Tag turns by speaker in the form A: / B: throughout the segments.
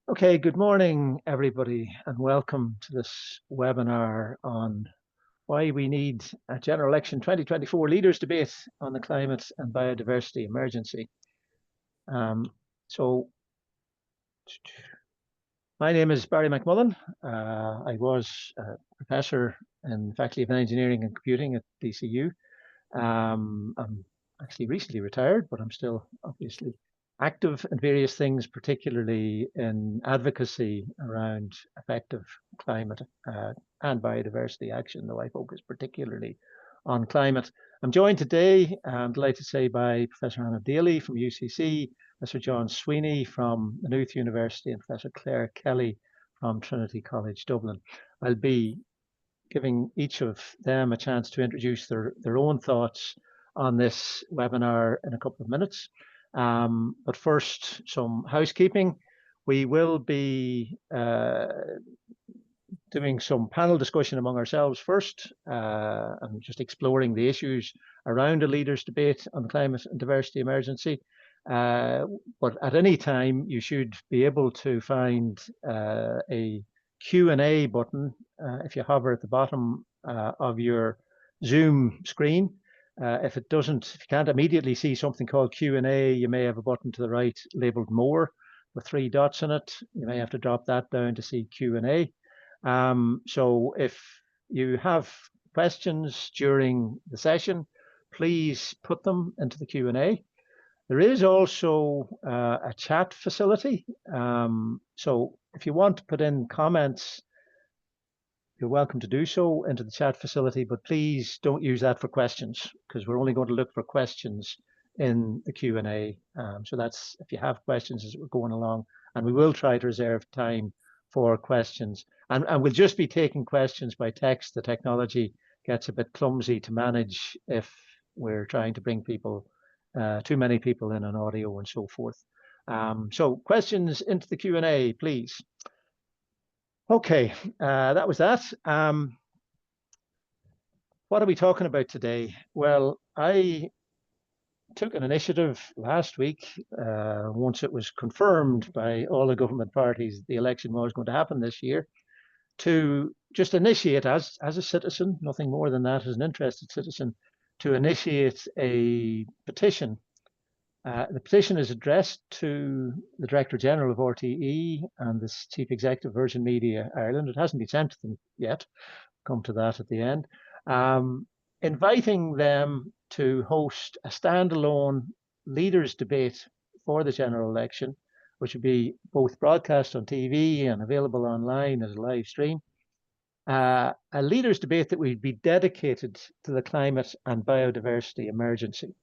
A: Okay, good morning, everybody, and welcome to this webinar on why we need a General Election 2024 Leaders Debate on the Climate and Biodiversity Emergency. Um, so, my name is Barry McMullen. I was a professor in the Faculty of Engineering and Computing at DCU. I'm actually recently retired, but I'm still obviously active in various things, particularly in advocacy around effective climate and biodiversity action, though I focus particularly on climate. I'm joined today, I'm delighted to say, by Professor Anna Daly from UCC, Professor John Sweeney from Maynooth University, and Professor Claire Kelly from Trinity College Dublin. I'll be giving each of them a chance to introduce their own thoughts on this webinar in a couple of minutes. But first, some housekeeping. We will be doing some panel discussion among ourselves first, and just exploring the issues around a leaders' debate on the climate and diversity emergency. But at any time, you should be able to find a Q&A button if you hover at the bottom of your Zoom screen. If you can't immediately see something called Q&A, you may have a button to the right labeled More with 3 dots in it. You may have to drop that down to see Q&A. So if you have questions during the session, please put them into the Q&A. There is also a chat facility. So if you want to put in comments, you're welcome to do so into the chat facility, but please don't use that for questions, because we're only going to look for questions in the Q&A. So that's if you have questions as we're going along, and we will try to reserve time for questions. And we'll just be taking questions by text. The technology gets a bit clumsy to manage if we're trying to bring people, too many people in on audio and so forth. So questions into the Q&A, please. Okay, that was that. What are we talking about today? Well, I took an initiative last week, once it was confirmed by all the government parties the election was going to happen this year, to just initiate as a citizen, nothing more than that, as an interested citizen, to initiate a petition. The petition is addressed to the Director General of RTE and the Chief Executive of Virgin Media Ireland. It hasn't been sent to them yet. Come to that at the end. Inviting them to host a standalone leaders debate for the general election, which would be both broadcast on TV and available online as a live stream. A leaders debate that would be dedicated to the climate and biodiversity emergency.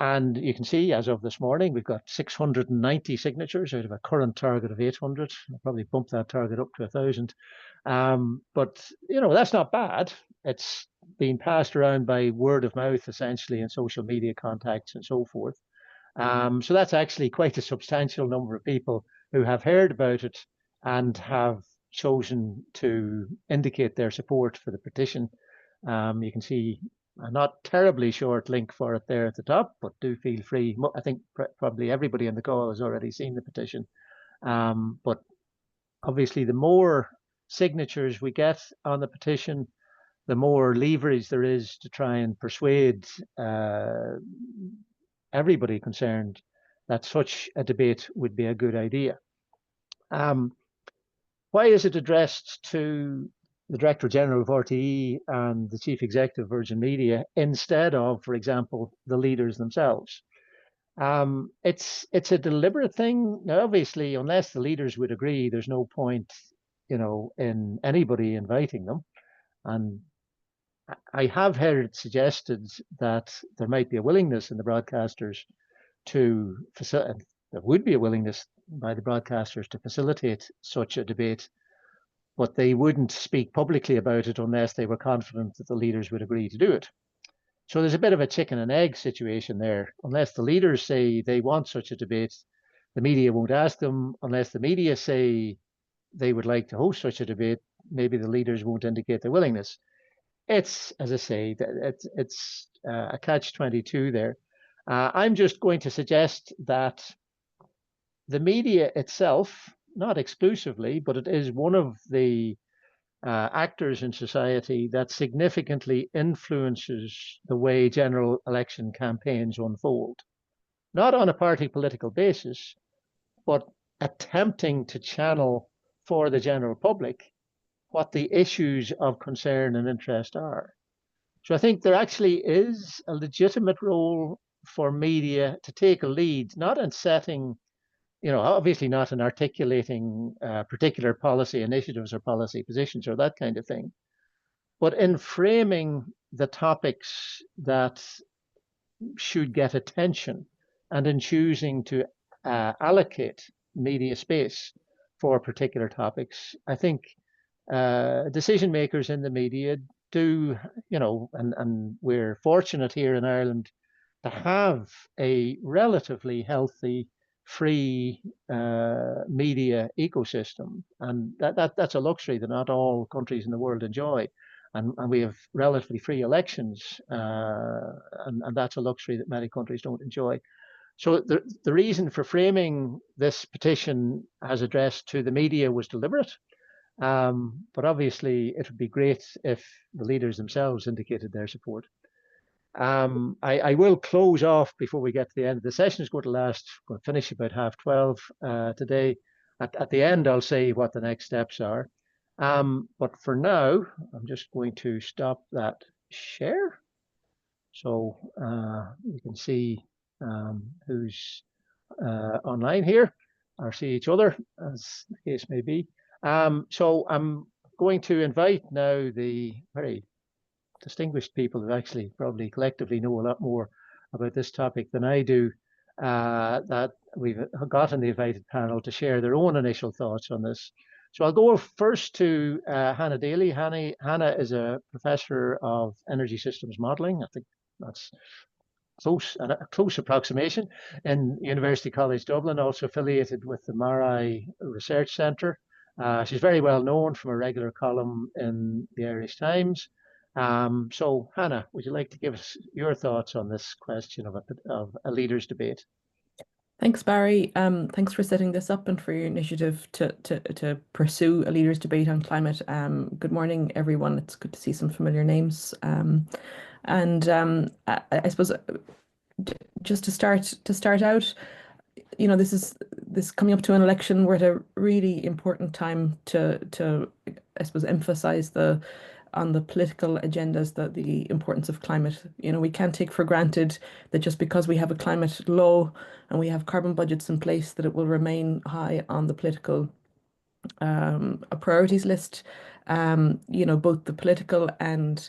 A: And you can see, as of this morning, we've got 690 signatures out of a current target of 800. I'll probably bump that target up to 1,000. But, you know, that's not bad. It's been passed around by word of mouth, essentially, and social media contacts and so forth. So that's actually quite a substantial number of people who have heard about it and have chosen to indicate their support for the petition. You can see a not terribly short link for it there at the top, but do feel free. I think probably everybody on the call has already seen the petition. But obviously, the more signatures we get on the petition, the more leverage there is to try and persuade everybody concerned that such a debate would be a good idea. Why is it addressed to the Director General of RTE and the Chief Executive of Virgin Media instead of, for example, the leaders themselves? It's a deliberate thing. Now, obviously, unless the leaders would agree, there's no point, you know, in anybody inviting them. And I have heard it suggested that there might be a willingness in the broadcasters to facilitate. There would be a willingness by the broadcasters to facilitate such a debate, but they wouldn't speak publicly about it unless they were confident that the leaders would agree to do it. So there's a bit of a chicken and egg situation there. Unless the leaders say they want such a debate, the media won't ask them. Unless the media say they would like to host such a debate, maybe the leaders won't indicate their willingness. It's, as I say, it's a catch-22 there. I'm just going to suggest that the media itself, not exclusively, but it is one of the actors in society that significantly influences the way general election campaigns unfold. Not on a party political basis, but attempting to channel for the general public what the issues of concern and interest are. So I think there actually is a legitimate role for media to take a lead, not in setting, obviously not in articulating particular policy initiatives or policy positions or that kind of thing, but in framing the topics that should get attention and in choosing to allocate media space for particular topics. I think decision makers in the media do, and we're fortunate here in Ireland to have a relatively healthy, free media ecosystem, and that's a luxury that not all countries in the world enjoy. And we have relatively free elections, and that's a luxury that many countries don't enjoy. So the reason for framing this petition as addressed to the media was deliberate. But obviously, it would be great if the leaders themselves indicated their support. I will close off before we get to the end. The session is going to finish about 12:30 today. At the end, I'll say what the next steps are. But for now, I'm just going to stop that share. So you can see who's online here, or see each other, as the case may be. So I'm going to invite now the very distinguished people who actually probably collectively know a lot more about this topic than I do, that we've got in the invited panel to share their own initial thoughts on this. So I'll go first to Hannah Daly. Hannah is a professor of energy systems modelling. I think that's a close approximation in University College Dublin, also affiliated with the Marai Research Centre. She's very well known from a regular column in the Irish Times. So Hannah, would you like to give us your thoughts on this question of a leaders' debate?
B: Thanks, Barry. Thanks for setting this up and for your initiative to pursue a leaders' debate on climate. Good morning, everyone. It's good to see some familiar names. I suppose just to start out, this coming up to an election. We're at a really important time to I suppose emphasize on the political agendas the importance of climate. We can't take for granted that just because we have a climate law and we have carbon budgets in place that it will remain high on the political priorities list. Both the political and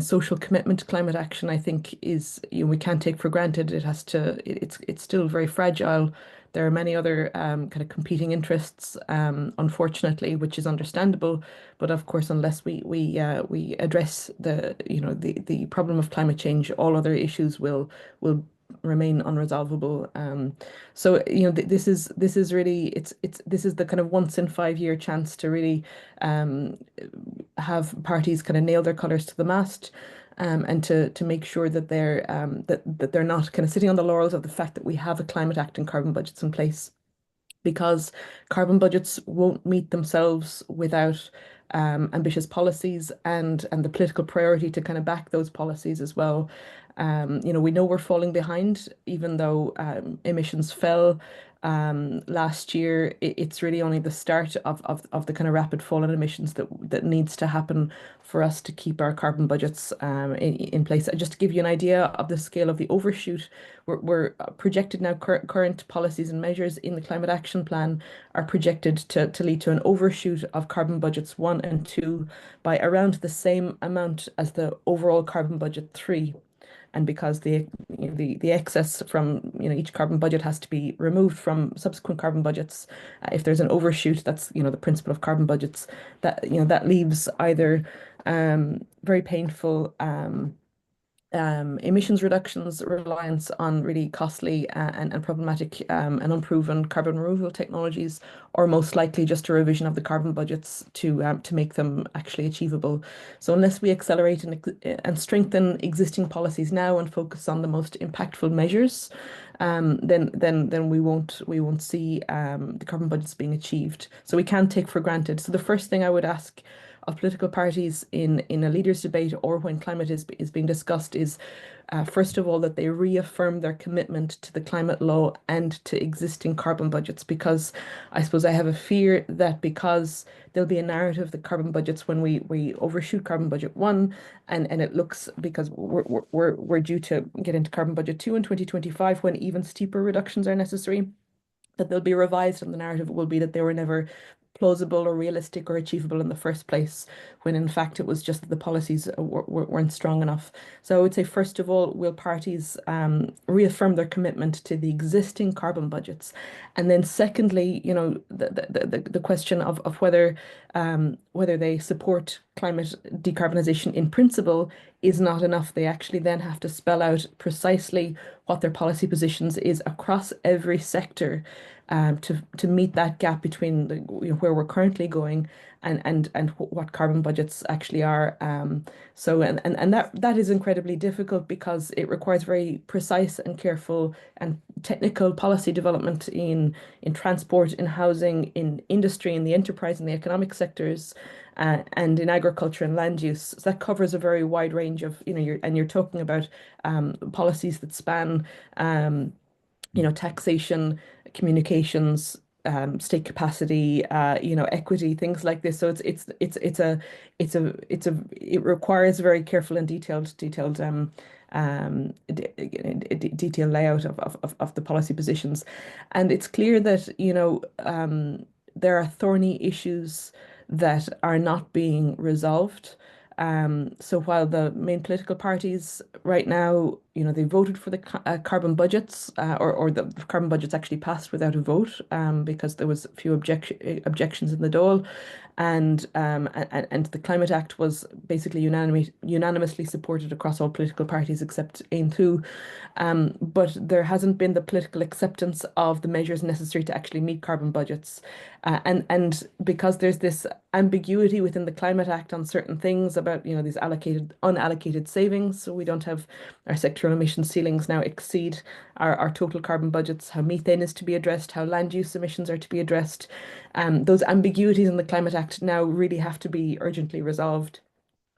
B: social commitment to climate action, I think, is we can't take for granted. It's still very fragile. There are many other kind of competing interests, unfortunately, which is understandable. But of course, unless we address the problem of climate change, all other issues will remain unresolvable. This is really this is the kind of once in 5 year chance to really have parties kind of nail their colours to the mast. And to make sure that they're not kind of sitting on the laurels of the fact that we have a climate act and carbon budgets in place, because carbon budgets won't meet themselves without ambitious policies and the political priority to kind of back those policies as well. We know we're falling behind, even though emissions fell last year. It's really only the start of the kind of rapid fall in emissions that needs to happen for us to keep our carbon budgets in place. Just to give you an idea of the scale of the overshoot, we're projected now, current policies and measures in the Climate Action Plan are projected to lead to an overshoot of carbon budgets 1 and 2 by around the same amount as the overall carbon budget 3. And because the excess from each carbon budget has to be removed from subsequent carbon budgets, if there's an overshoot, that's the principle of carbon budgets, that that leaves either very painful emissions reductions, reliance on really costly and problematic and unproven carbon removal technologies, or most likely just a revision of the carbon budgets to make them actually achievable. So unless we accelerate and strengthen existing policies now and focus on the most impactful measures, then we won't see the carbon budgets being achieved. So we can't take for granted. So the first thing I would ask of political parties in a leaders debate or when climate is being discussed is first of all that they reaffirm their commitment to the climate law and to existing carbon budgets, because I suppose I have a fear that because there'll be a narrative that carbon budgets when we overshoot carbon budget 1 and it looks because we're due to get into carbon budget 2 in 2025 when even steeper reductions are necessary, that they'll be revised and the narrative will be that they were never plausible or realistic or achievable in the first place, when in fact it was just that the policies weren't strong enough. So I would say, first of all, will parties reaffirm their commitment to the existing carbon budgets? And then secondly, the question of whether they support climate decarbonisation in principle is not enough. They actually then have to spell out precisely what their policy positions is across every sector to meet that gap between where we're currently going and what carbon budgets actually are. So that is incredibly difficult because it requires very precise and careful and technical policy development in transport, in housing, in industry, in the enterprise, and the economic sectors. And in agriculture and land use. So that covers a very wide range of, you're talking about policies that span, taxation, communications, state capacity, equity, things like this. So it requires very careful and detailed layout of the policy positions. And it's clear that, there are thorny issues that are not being resolved. So while the main political parties right now, they voted for the carbon budgets, or the carbon budgets actually passed without a vote, because there was a few objections in the Dáil, and the Climate Act was basically unanimously supported across all political parties except Aon Tú. But there hasn't been the political acceptance of the measures necessary to actually meet carbon budgets. And because there's this ambiguity within the Climate Act on certain things about, these unallocated savings, so we don't have our sectoral emission ceilings now exceed our total carbon budgets, how methane is to be addressed, how land use emissions are to be addressed. Those ambiguities in the Climate Act now really have to be urgently resolved.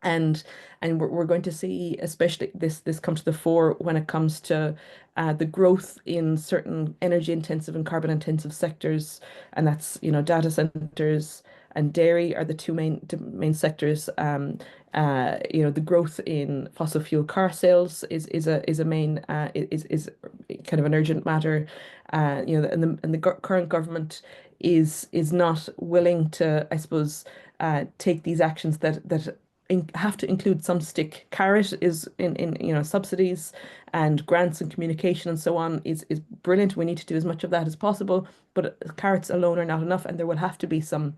B: And we're going to see especially this come to the fore when it comes to the growth in certain energy intensive and carbon intensive sectors, and that's data centers and dairy are the two main sectors. The growth in fossil fuel car sales is a main is kind of an urgent matter. And the current government is not willing to, I suppose, take these actions that have to include some stick. Carrot is in subsidies and grants and communication and so on is brilliant. We need to do as much of that as possible, but carrots alone are not enough, and there will have to be some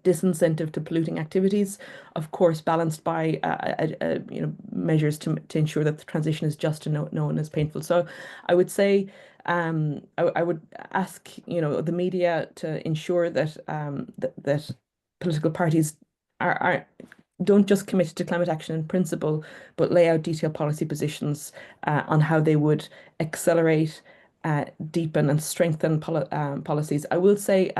B: disincentive to polluting activities, of course, balanced by measures to ensure that the transition is just and no one is painful. So I would say I would ask the media to ensure that that political parties don't just commit to climate action in principle, but lay out detailed policy positions on how they would accelerate, deepen, and strengthen policies. I will say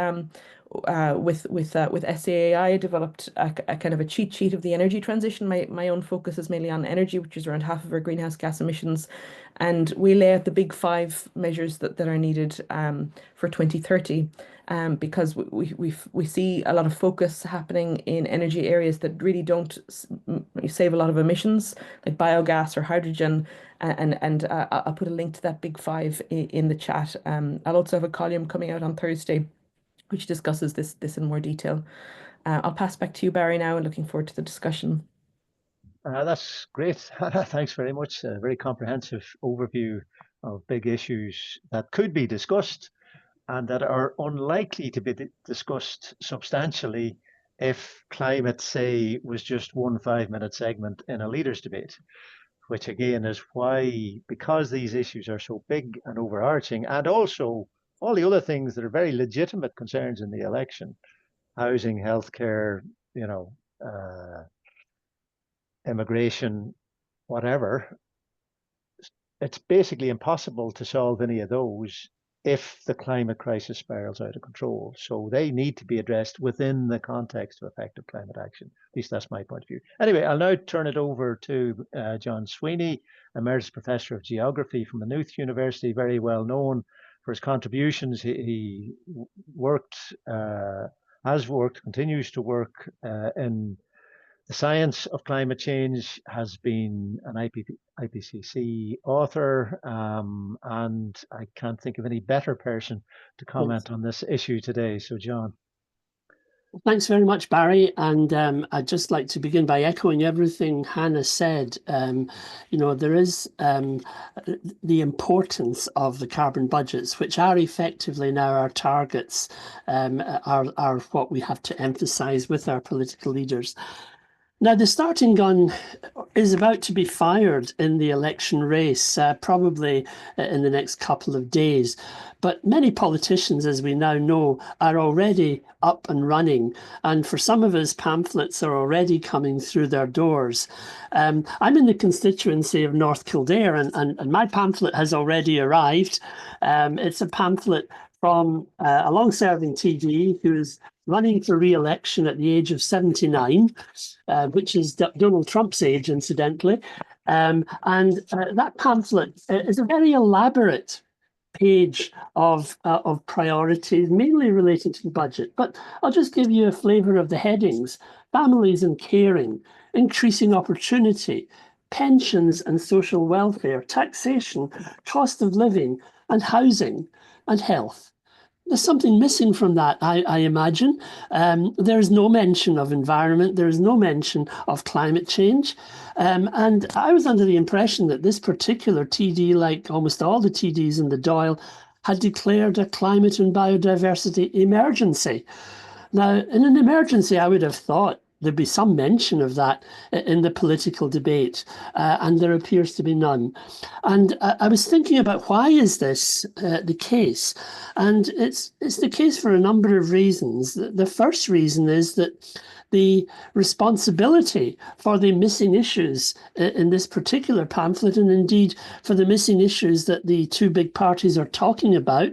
B: with SAAI, I developed a kind of a cheat sheet of the energy transition. My own focus is mainly on energy, which is around half of our greenhouse gas emissions, and we lay out the big 5 measures that are needed for 2030. Because we see a lot of focus happening in energy areas that really don't save a lot of emissions, like biogas or hydrogen. And I'll put a link to that big 5 in the chat. I'll also have a column coming out on Thursday, which discusses this in more detail. I'll pass back to you, Barry, now, and looking forward to the discussion.
A: That's great. Thanks very much. A very comprehensive overview of big issues that could be discussed and that are unlikely to be discussed substantially if climate, say, was just one 5-minute segment in a leaders debate, which again is why, because these issues are so big and overarching, and also all the other things that are very legitimate concerns in the election, housing, healthcare, you know, immigration, whatever, it's basically impossible to solve any of those if the climate crisis spirals out of control. So they need to be addressed within the context of effective climate action. At least that's my point of view. Anyway, I'll now turn it over to John Sweeney, Emeritus Professor of Geography from Maynooth University, very well known for his contributions. He worked, has worked, continues to work in the science of climate change, has been an IPCC author, and I can't think of any better person to comment on this issue today. So, John.
C: Thanks very much, Barry. And I'd just like to begin by echoing everything Hannah said. You know, there is the importance of the carbon budgets, which are effectively now our targets, are what we have to emphasize with our political leaders. Now, the starting gun is about to be fired in the election race, probably in the next couple of days. But many politicians, as we now know, are already up and running. And for some of us, pamphlets are already coming through their doors. I'm in the constituency of North Kildare, and my pamphlet has already arrived. It's a pamphlet from a long-serving TD who's running for re-election at the age of 79, which is Donald Trump's age, incidentally. And that pamphlet is a very elaborate page of priorities, mainly related to the budget. But I'll just give you a flavour of the headings: families and caring, increasing opportunity, pensions and social welfare, taxation, cost of living, and housing, and health. There's something missing from that, I imagine. There's no mention of environment. There is no mention of climate change. And I was under the impression that this particular TD, like almost all the TDs in the Dáil, had declared a climate and biodiversity emergency. Now, in an emergency, I would have thought there'd be some mention of that in the political debate, and there appears to be none. And I was thinking about, why is this the case? And it's the case for a number of reasons. The first reason is that the responsibility for the missing issues in this particular pamphlet, and indeed for the missing issues that the two big parties are talking about,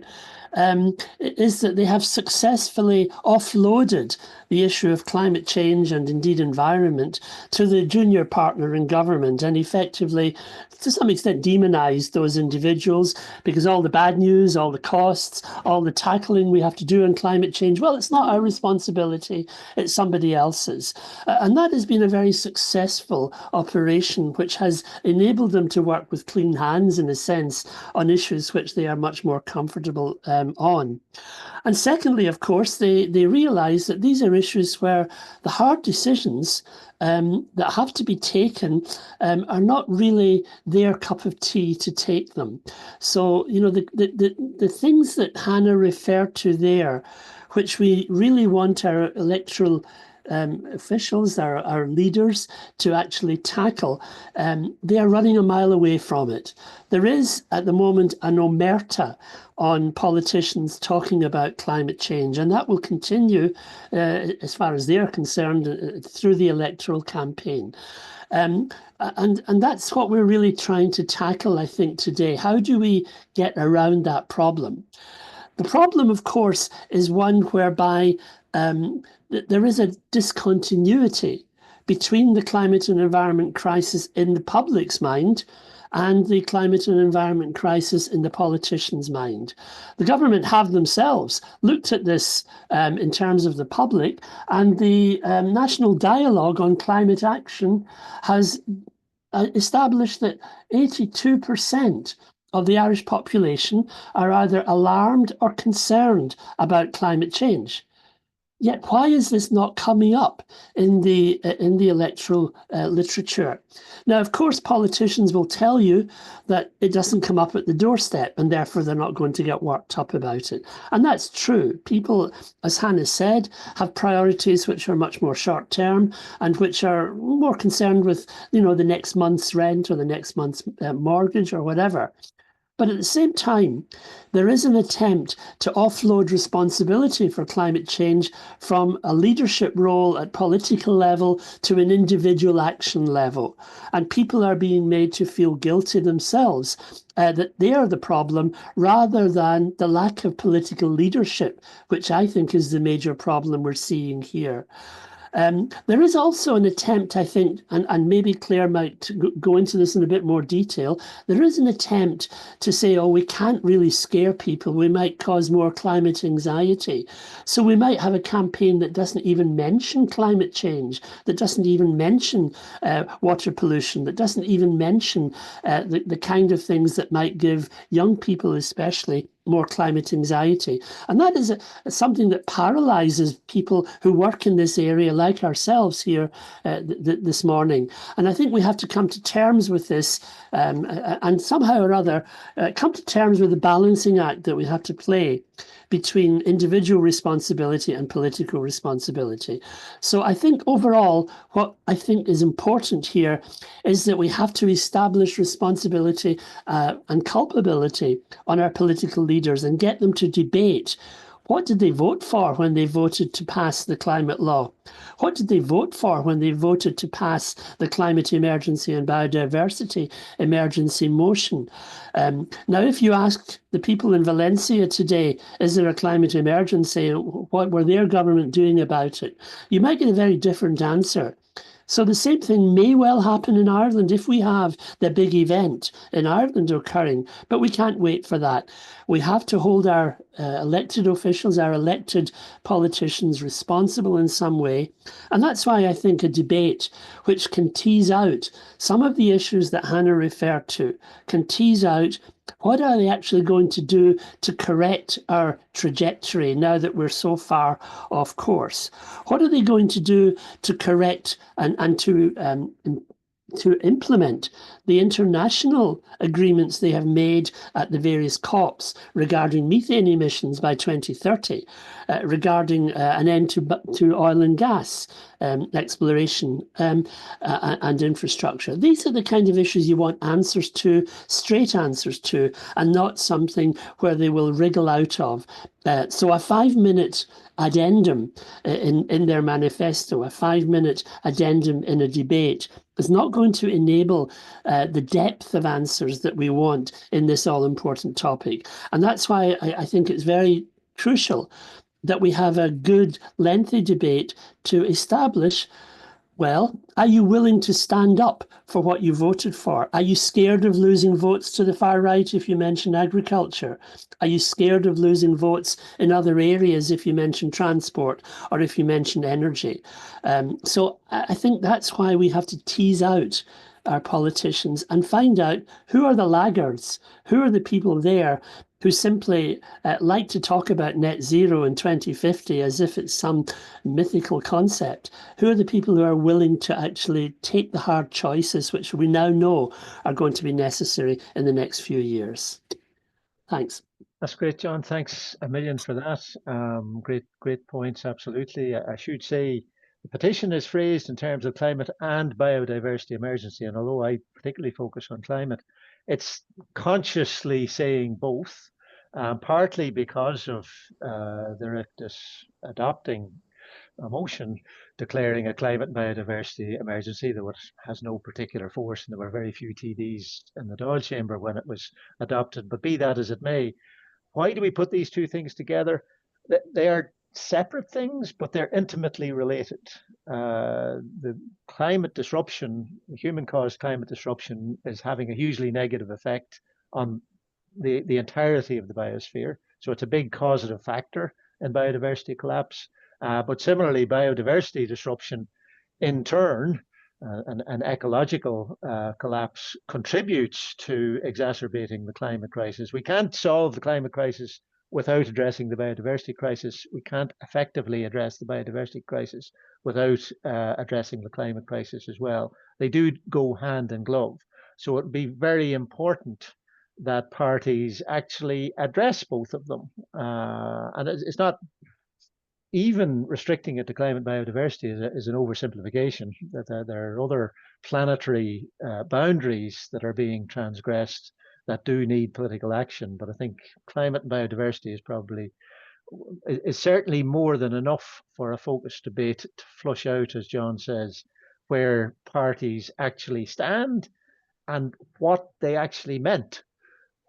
C: is that they have successfully offloaded the issue of climate change and indeed environment to the junior partner in government, and effectively, to some extent, demonized those individuals, because all the bad news, all the costs, all the tackling we have to do on climate change, well, it's not our responsibility, it's somebody else's. And that has been a very successful operation, which has enabled them to work with clean hands, in a sense, on issues which they are much more comfortable on. And secondly, of course, they realise that these are issues where the hard decisions that have to be taken are not really their cup of tea to take them. So, you know, the things that Hannah referred to there, which we really want our electoral officials, our leaders, to actually tackle, they are running a mile away from it. There is, at the moment, an omerta on politicians talking about climate change, and that will continue, as far as they're concerned, through the electoral campaign. And that's what we're really trying to tackle, I think, today. How do we get around that problem? The problem, of course, is one whereby there is a discontinuity between the climate and environment crisis in the public's mind and the climate and environment crisis in the politicians' mind. The government have themselves looked at this in terms of the public, and the National Dialogue on Climate Action has established that 82% of the Irish population are either alarmed or concerned about climate change. Yet why is this not coming up in the electoral literature? Now, of course, politicians will tell you that it doesn't come up at the doorstep and therefore they're not going to get worked up about it. And that's true. People, as Hannah said, have priorities which are much more short term and which are more concerned with, the next month's rent or the next month's mortgage or whatever. But at the same time, there is an attempt to offload responsibility for climate change from a leadership role at political level to an individual action level. And people are being made to feel guilty themselves that they are the problem rather than the lack of political leadership, which I think is the major problem we're seeing here. There is also an attempt, I think, and maybe Claire might go into this in a bit more detail. There is an attempt to say, oh, we can't really scare people. We might cause more climate anxiety. So we might have a campaign that doesn't even mention climate change, that doesn't even mention water pollution, that doesn't even mention the kind of things that might give young people especially more climate anxiety. And that is something that paralyzes people who work in this area like ourselves here this morning. And I think we have to come to terms with this and somehow or other come to terms with the balancing act that we have to play between individual responsibility and political responsibility. So I think overall, what I think is important here is that we have to establish responsibility and culpability on our political leaders and get them to debate. What did they vote for when they voted to pass the climate law? What did they vote for when they voted to pass the Climate Emergency and Biodiversity Emergency motion? Now, if you ask the people in Valencia today, is there a climate emergency? What were their government doing about it? You might get a very different answer. So the same thing may well happen in Ireland if we have the big event in Ireland occurring, but we can't wait for that. We have to hold our elected officials, our elected politicians responsible in some way. And that's why I think a debate which can tease out some of the issues that Hannah referred to, can tease out what are they actually going to do to correct our trajectory now that we're so far off course? What are they going to do to correct and to implement the international agreements they have made at the various COPs regarding methane emissions by 2030, regarding an end to oil and gas exploration and infrastructure? These are the kind of issues you want answers to, straight answers to, and not something where they will wriggle out of. So a 5-minute addendum in their manifesto, a 5-minute addendum in a debate, is not going to enable the depth of answers that we want in this all-important topic. And that's why I think it's very crucial that we have a good, lengthy debate to establish, well, are you willing to stand up for what you voted for? Are you scared of losing votes to the far right if you mention agriculture? Are you scared of losing votes in other areas if you mention transport or if you mention energy? So I think that's why we have to tease out our politicians and find out who are the laggards, who are the people there who simply like to talk about net zero in 2050 as if it's some mythical concept. Who are the people who are willing to actually take the hard choices, which we now know are going to be necessary in the next few years? Thanks.
A: That's great, John. Thanks a million for that. Great points, absolutely. I should say the petition is phrased in terms of climate and biodiversity emergency, and although I particularly focus on climate, it's consciously saying both, partly because of the adopting a motion declaring a climate and biodiversity emergency that has no particular force, and there were very few TDs in the Dáil chamber when it was adopted. But be that as it may, why do we put these two things together? They are separate things, but they're intimately related. The climate disruption, the human-caused climate disruption, is having a hugely negative effect on the entirety of the biosphere. So it's a big causative factor in biodiversity collapse. But similarly, biodiversity disruption, in turn, an ecological collapse contributes to exacerbating the climate crisis. We can't solve the climate crisis without addressing the biodiversity crisis, we can't effectively address the biodiversity crisis without addressing the climate crisis as well. They do go hand in glove. So it would be very important that parties actually address both of them. And it's not even restricting it to climate biodiversity is an oversimplification. That there are other planetary boundaries that are being transgressed that do need political action. But I think climate and biodiversity is certainly more than enough for a focused debate to flush out, as John says, where parties actually stand and what they actually meant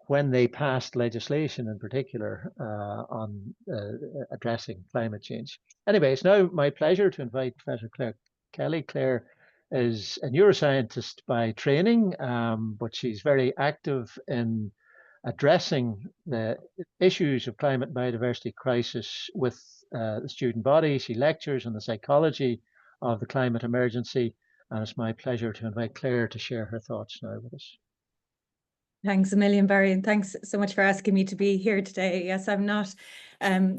A: when they passed legislation in particular on addressing climate change. Anyway, it's now my pleasure to invite Professor Claire Kelly. Claire is a neuroscientist by training, but she's very active in addressing the issues of climate biodiversity crisis with the student body. She lectures on the psychology of the climate emergency, and it's my pleasure to invite Claire to share her thoughts now with us.
D: Thanks a million, Barry, and thanks so much for asking me to be here today. Yes, I'm not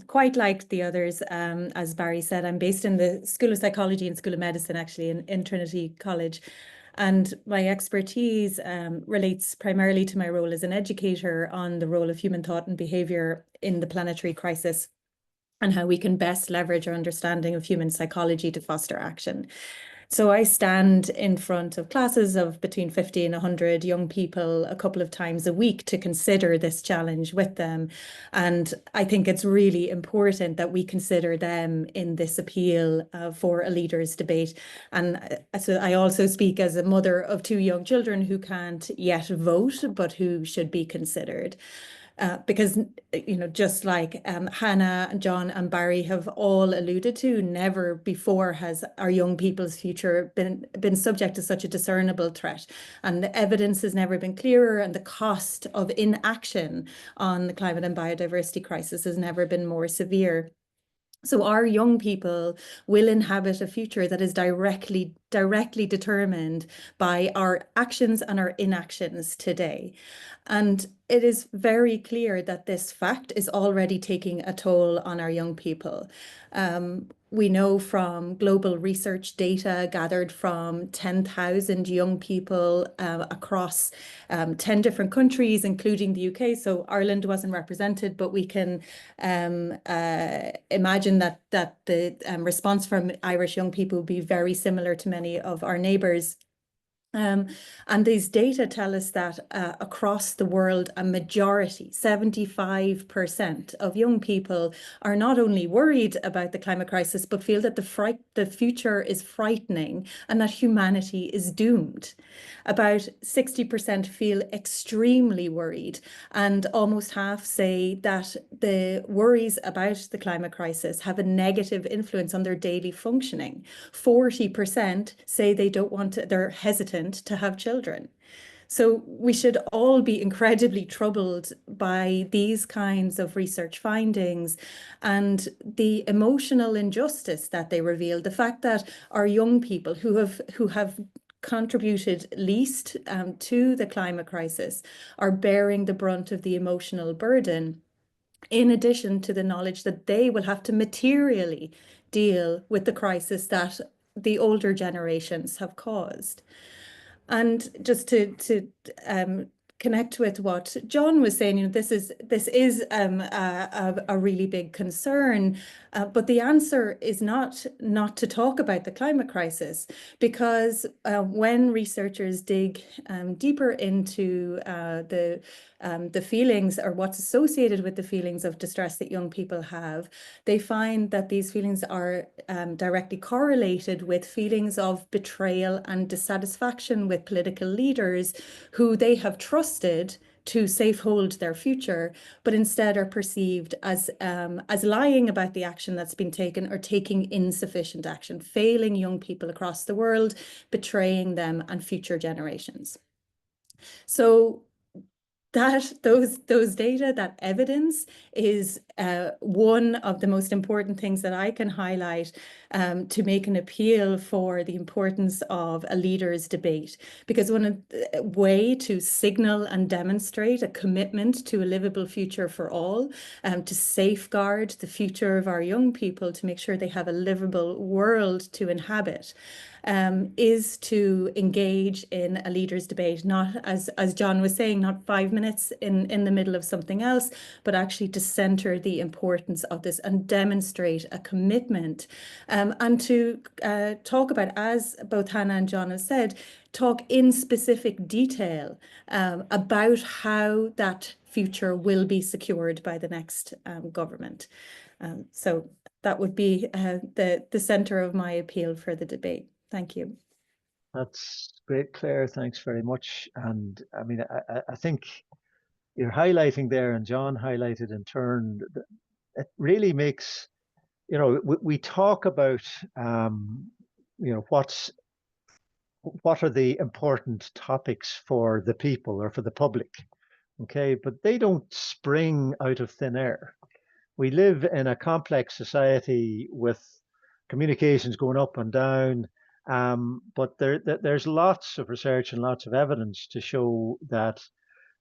D: quite like the others. As Barry said, I'm based in the School of Psychology and School of Medicine, actually, in Trinity College. And my expertise relates primarily to my role as an educator on the role of human thought and behaviour in the planetary crisis and how we can best leverage our understanding of human psychology to foster action. So I stand in front of classes of between 50 and 100 young people a couple of times a week to consider this challenge with them. And I think it's really important that we consider them in this appeal for a leaders debate. And so I also speak as a mother of 2 young children who can't yet vote, but who should be considered. Because, you know, just like Hannah, John and Barry have all alluded to, never before has our young people's future been subject to such a discernible threat. And the evidence has never been clearer, and the cost of inaction on the climate and biodiversity crisis has never been more severe. So our young people will inhabit a future that is directly determined by our actions and our inactions today. And it is very clear that this fact is already taking a toll on our young people. We know from global research data gathered from 10,000 young people across 10 different countries, including the UK. So Ireland wasn't represented, but we can imagine that the response from Irish young people would be very similar to many of our neighbours. And these data tell us that across the world, a majority, 75% of young people are not only worried about the climate crisis, but feel that the future is frightening and that humanity is doomed. About 60% feel extremely worried, and almost half say that the worries about the climate crisis have a negative influence on their daily functioning. 40% say they don't want to, they're hesitant to have children. So we should all be incredibly troubled by these kinds of research findings and the emotional injustice that they reveal. The fact that our young people who have contributed least to the climate crisis are bearing the brunt of the emotional burden, in addition to the knowledge that they will have to materially deal with the crisis that the older generations have caused. And just to connect with what John was saying, you know, this is a really big concern, but the answer is not to talk about the climate crisis, because when researchers dig deeper into the feelings or what's associated with the feelings of distress that young people have, they find that these feelings are directly correlated with feelings of betrayal and dissatisfaction with political leaders who they have trusted to safehold their future, but instead are perceived as lying about the action that's been taken or taking insufficient action, failing young people across the world, betraying them and future generations. So those data, that evidence is one of the most important things that I can highlight to make an appeal for the importance of a leaders' debate. Because one way to signal and demonstrate a commitment to a livable future for all, to safeguard the future of our young people, to make sure they have a livable world to inhabit, is to engage in a leaders' debate, not, as John was saying, not 5 minutes in the middle of something else, but actually to center the importance of this and demonstrate a commitment, and to talk about, as both Hannah and John have said, talk in specific detail about how that future will be secured by the next government. So that would be the center of my appeal for the debate. Thank you.
A: That's great, Claire. Thanks very much. And I mean, I think you're highlighting there, and John highlighted in turn, it really makes, you know, we talk about, you know, what are the important topics for the people or for the public, okay? But they don't spring out of thin air. We live in a complex society with communications going up and down, but there's lots of research and lots of evidence to show that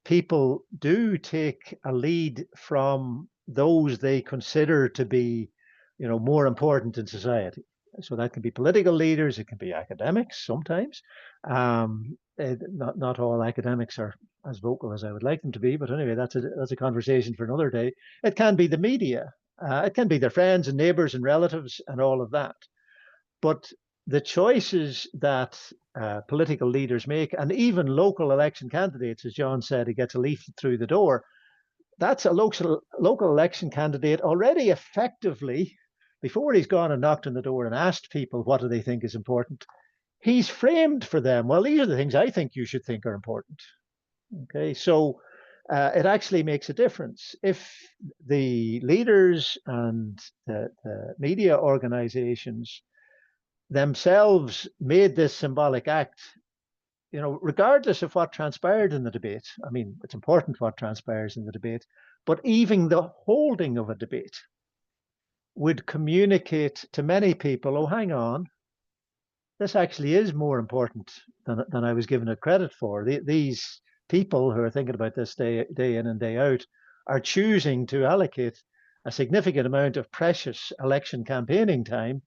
A: people do take a lead from those they consider to be, you know, more important in society. So that can be political leaders, it can be academics sometimes. Not all academics are as vocal as I would like them to be, but anyway, that's a conversation for another day. It can be the media, it can be their friends and neighbors and relatives and all of that. But the choices that political leaders make, and even local election candidates, as John said, he gets a leaflet through the door. That's a local election candidate already effectively, before he's gone and knocked on the door and asked people what do they think is important, he's framed for them, well, these are the things I think you should think are important. Okay, so it actually makes a difference. If the leaders and the media organizations themselves made this symbolic act, you know, regardless of what transpired in the debate, I mean, it's important what transpires in the debate, but even the holding of a debate would communicate to many people, oh, hang on, this actually is more important than I was giving it credit for. These people who are thinking about this day in and day out are choosing to allocate a significant amount of precious election campaigning time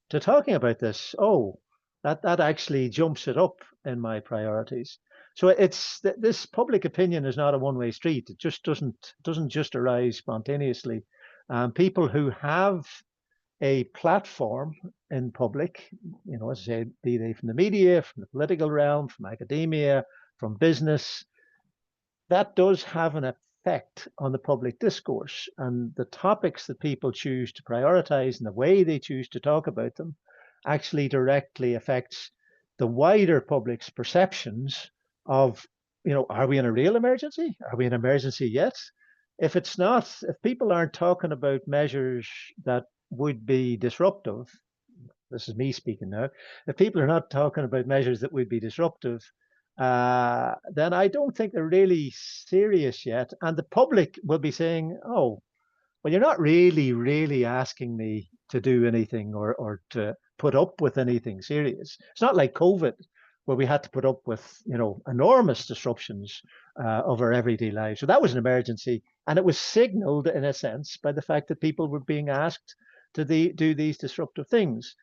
A: to talking about this. Oh, that actually jumps it up in my priorities. So it's this public opinion is not a one-way street. It just doesn't just arise spontaneously. People who have a platform in public, you know, as I say, be they from the media, from the political realm, from academia, from business, that does have an effect on the public discourse, and the topics that people choose to prioritize and the way they choose to talk about them actually directly affects the wider public's perceptions of, you know, are we in a real emergency? Are we in an emergency yet? If it's not, if people aren't talking about measures that would be disruptive, this is me speaking now, if people are not talking about measures that would be disruptive, then I don't think they're really serious yet. And the public will be saying, oh, well, you're not really asking me to do anything or to put up with anything serious. It's not like COVID, where we had to put up with, you know, enormous disruptions of our everyday lives. So that was an emergency, and it was signaled in a sense by the fact that people were being asked to do these disruptive things.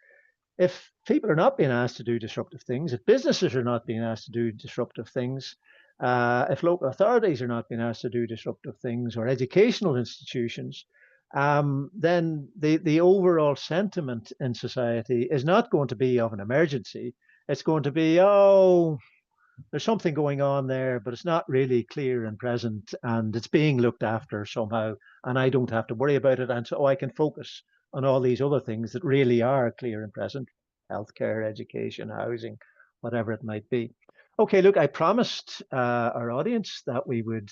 A: If people are not being asked to do disruptive things, if businesses are not being asked to do disruptive things, if local authorities are not being asked to do disruptive things, or educational institutions, then the overall sentiment in society is not going to be of an emergency. It's going to be, oh, there's something going on there, but it's not really clear and present, and it's being looked after somehow, and I don't have to worry about it, and so I can focus on all these other things that really are clear and present: healthcare, education, housing, whatever it might be. Okay, look, I promised our audience that we would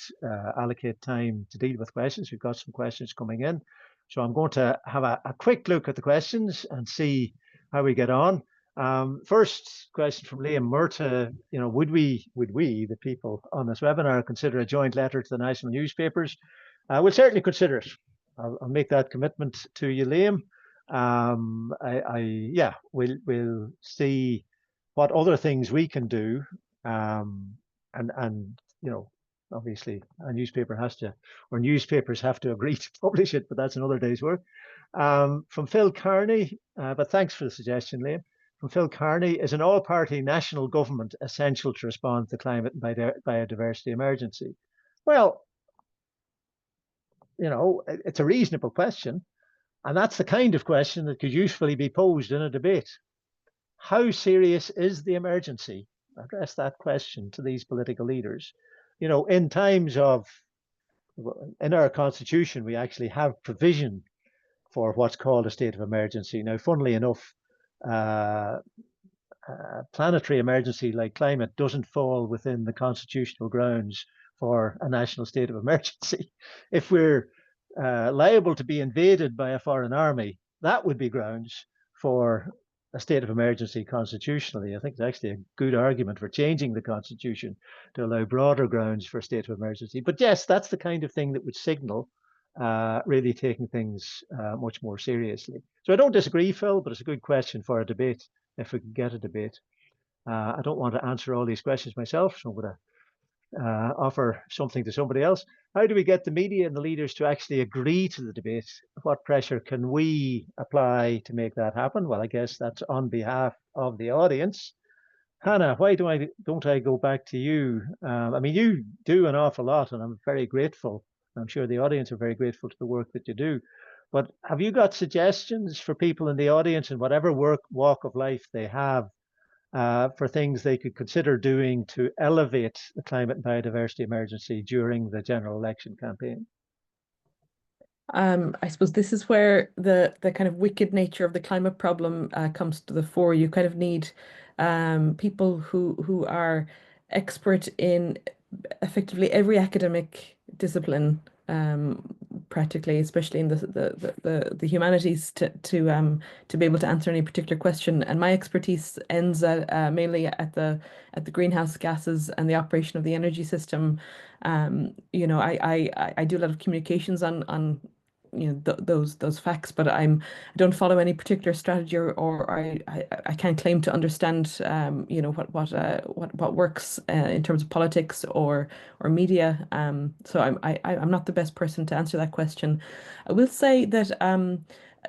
A: allocate time to deal with questions. We've got some questions coming in. So I'm going to have a quick look at the questions and see how we get on. First question from Liam Murta, would we, the people on this webinar, consider a joint letter to the national newspapers? We'll certainly consider it. I'll make that commitment to you, Liam. We'll see what other things we can do, and obviously a newspaper newspapers have to agree to publish it, but that's another day's work. From Phil Carney, but thanks for the suggestion, Liam. From Phil Carney, is an all-party national government essential to respond to the climate and biodiversity emergency? Well, it's a reasonable question, and that's the kind of question that could usefully be posed in a debate. How serious is the emergency? Address that question to these political leaders. In times of, in our constitution, we actually have provision for what's called a state of emergency. Now, funnily enough, planetary emergency like climate doesn't fall within the constitutional grounds for a national state of emergency. If we're liable to be invaded by a foreign army, that would be grounds for a state of emergency constitutionally. I think it's actually a good argument for changing the constitution to allow broader grounds for a state of emergency. But yes, that's the kind of thing that would signal really taking things much more seriously. So I don't disagree, Phil, but it's a good question for a debate, if we can get a debate. I don't want to answer all these questions myself, so I'm going to offer something to somebody else. How do we get the media and the leaders to actually agree to the debate? What pressure can we apply to make that happen? Well, I guess that's on behalf of the audience. Hannah, why don't I go back to you? I mean, you do an awful lot, and I'm very grateful. I'm sure the audience are very grateful to the work that you do. But have you got suggestions for people in the audience in whatever walk of life they have for things they could consider doing to elevate the climate and biodiversity emergency during the general election campaign?
B: I suppose this is where the kind of wicked nature of the climate problem comes to the fore. You kind of need people who are expert in effectively every academic discipline, practically, especially in the humanities, to be able to answer any particular question. And my expertise ends mainly at the greenhouse gases and the operation of the energy system. I do a lot of communications on those facts, but I don't follow any particular strategy, or I can't claim to understand what works in terms of politics or media. So I'm not the best person to answer that question. I will say that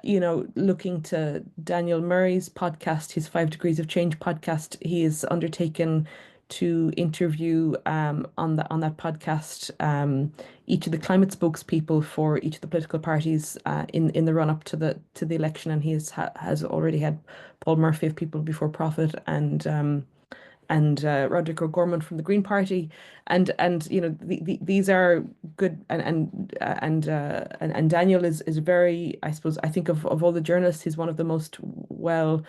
B: looking to Daniel Murray's podcast, his 5 Degrees of Change podcast, he is undertaken to interview on that podcast each of the climate spokespeople for each of the political parties in the run up to the election, and he has already had Paul Murphy of People Before Profit and Roderick O'Gorman from the Green Party, and these are good, and Daniel is very, I suppose, I think of all the journalists, he's one of the most well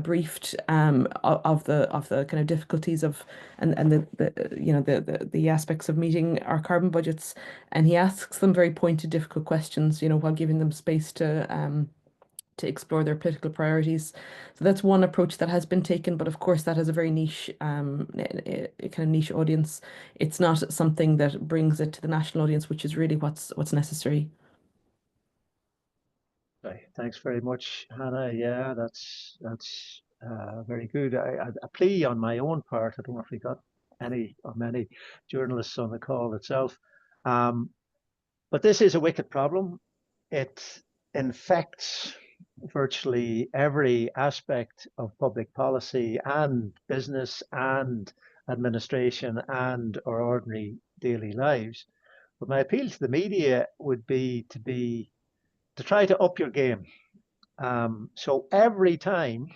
B: briefed of the kind of difficulties of and the aspects of meeting our carbon budgets, and he asks them very pointed, difficult questions, while giving them space to explore their political priorities. So that's one approach that has been taken, but of course that has a very niche, kind of niche audience. It's not something that brings it to the national audience, which is really what's necessary.
A: Okay, thanks very much, Hannah. Yeah, that's very good. A plea on my own part. I don't know if we got any or many journalists on the call itself, but this is a wicked problem. It infects virtually every aspect of public policy and business and administration and our ordinary daily lives. But my appeal to the media would be to try to up your game. So every time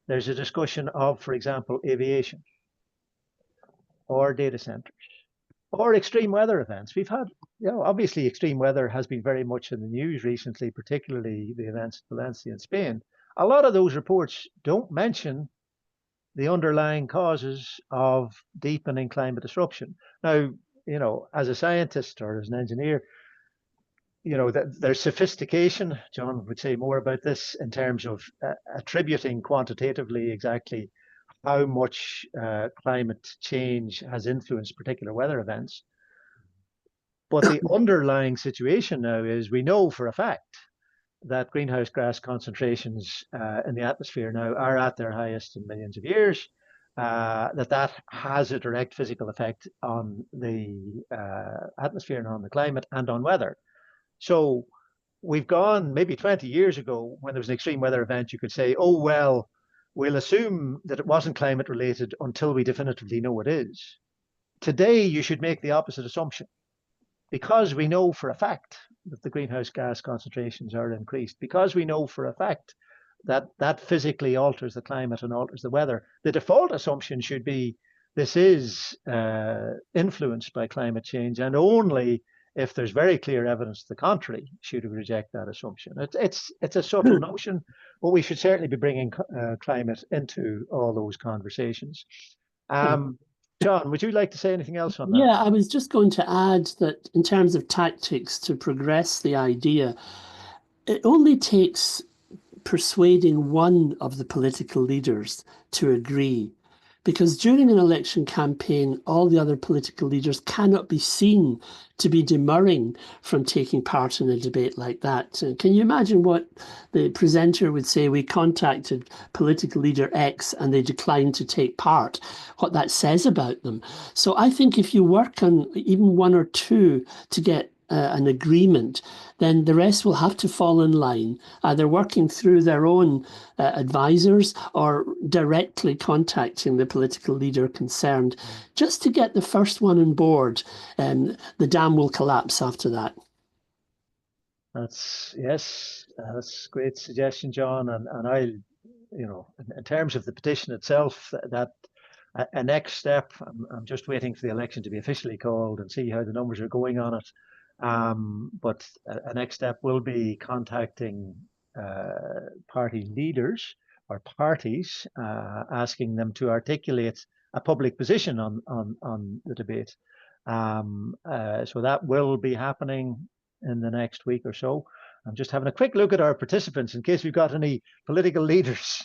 A: there's a discussion of, for example, aviation or data centers or extreme weather events, we've had, obviously extreme weather has been very much in the news recently, particularly the events in Valencia and Spain. A lot of those reports don't mention the underlying causes of deepening climate disruption. Now, as a scientist or as an engineer, you know, there's sophistication. John would say more about this in terms of attributing quantitatively exactly how much climate change has influenced particular weather events. But the underlying situation now is we know for a fact that greenhouse gas concentrations in the atmosphere now are at their highest in millions of years, that has a direct physical effect on the atmosphere and on the climate and on weather. So we've gone maybe 20 years ago when there was an extreme weather event, you could say, oh, well, we'll assume that it wasn't climate related until we definitively know it is. Today, you should make the opposite assumption, because we know for a fact that the greenhouse gas concentrations are increased, because we know for a fact that that physically alters the climate and alters the weather. The default assumption should be this is influenced by climate change, and only if there's very clear evidence to the contrary should we reject that assumption. It's a subtle notion, but we should certainly be bringing climate into all those conversations. John, would you like to say anything else on that?
C: Yeah, I was just going to add that in terms of tactics to progress the idea, it only takes persuading one of the political leaders to agree. Because during an election campaign, all the other political leaders cannot be seen to be demurring from taking part in a debate like that. And can you imagine what the presenter would say? We contacted political leader X and they declined to take part, what that says about them. So I think if you work on even one or two to get an agreement, then the rest will have to fall in line, either working through their own advisors or directly contacting the political leader concerned, just to get the first one on board. The dam will collapse after that.
A: That's a great suggestion, John. And I, you know, in terms of the petition itself, that a next step, I'm just waiting for the election to be officially called and see how the numbers are going on it. But a next step will be contacting party leaders or parties, asking them to articulate a public position on the debate. So that will be happening in the next week or so. I'm just having a quick look at our participants in case we've got any political leaders